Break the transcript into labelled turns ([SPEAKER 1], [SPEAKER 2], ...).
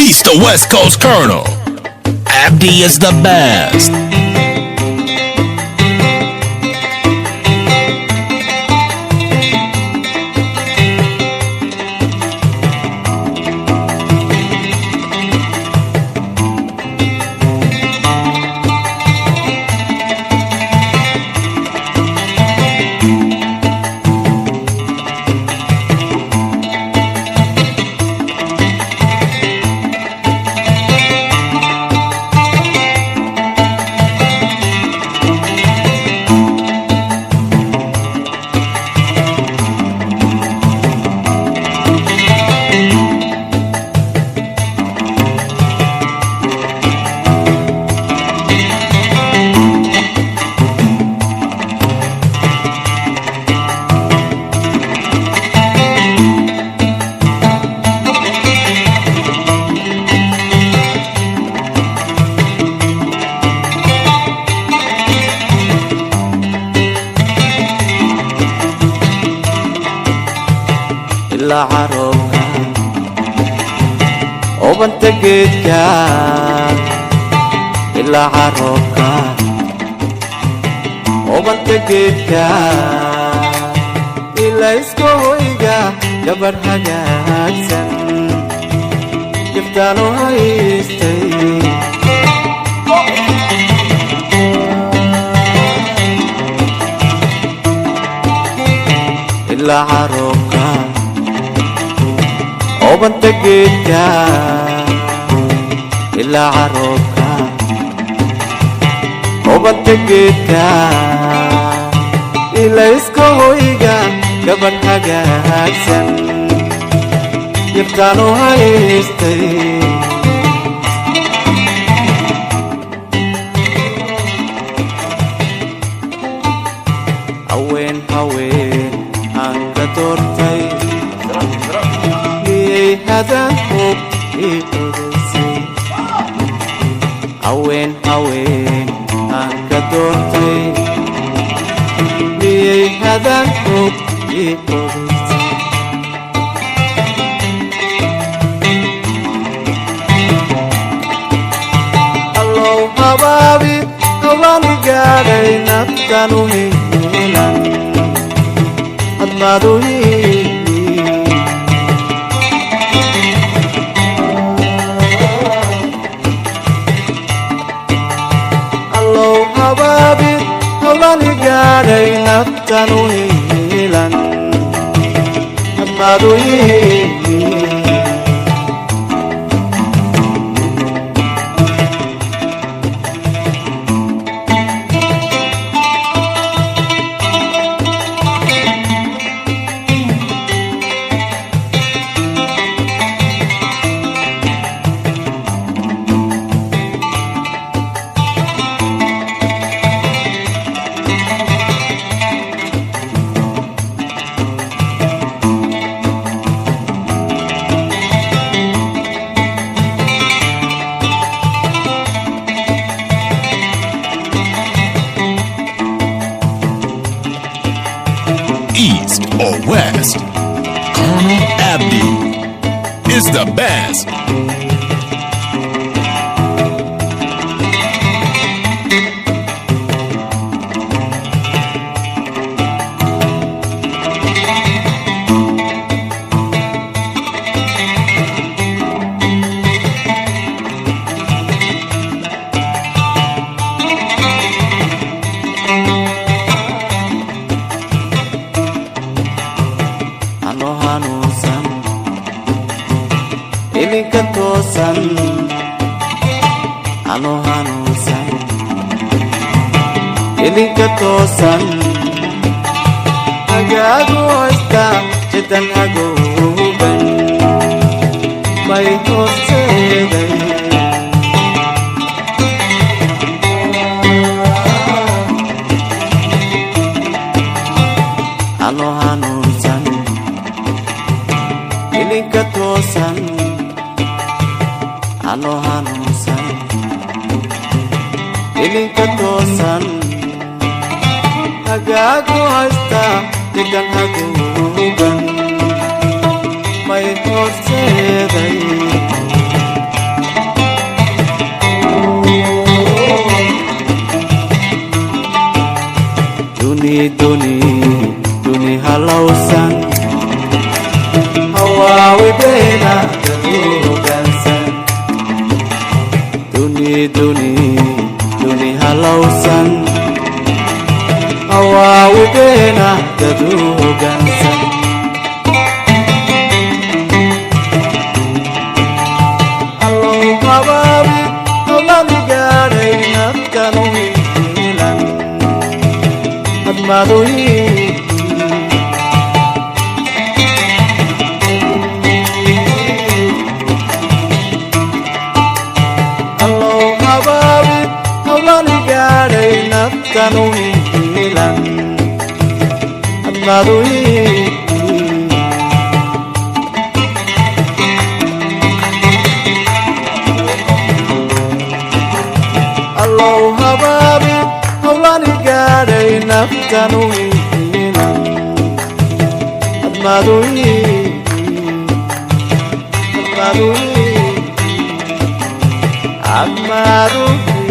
[SPEAKER 1] He's the West Coast Colonel. Abdi is the best.
[SPEAKER 2] إلا عروقا وبنت قدكا إلا عروقا وبنت قدكا إلا إسكويقا قبر حقاكسن يفتانو هايستي إلا عروقا وبنت قدكا إلا عروقا وبنت قدكا إلا إسكويقا قبل حقاكسن يفتانو هايستي هوين هوين عنك تورتي هذا حب يقرسي هوين هوين عنك تورتي هذا حب يقرسي الله حبابي الله نقالي نفتنو هيلا أدمادو هيلا حبابي الله نقالي نفتنو هيلا أدمادو هيلا
[SPEAKER 1] East or West, Colonel Abdi is the best.
[SPEAKER 2] Ilinka toosan ano hanuusan ilinka toosan hagaagu haysta jidan haguuban may hoosteeday ano hanuusan ilinka toosan ano hanuusan ilinka toosan hagaagu haysta jidan haguuban may horseeday duni halowsan awaawigeena dadu hoggaansan allow habaabi hawlani gaadhay nafkanu hiilan hadmaadoyi kanuni hilang admadui allow hababi hawlani gaadhay naf kanuni hilang admadui admadui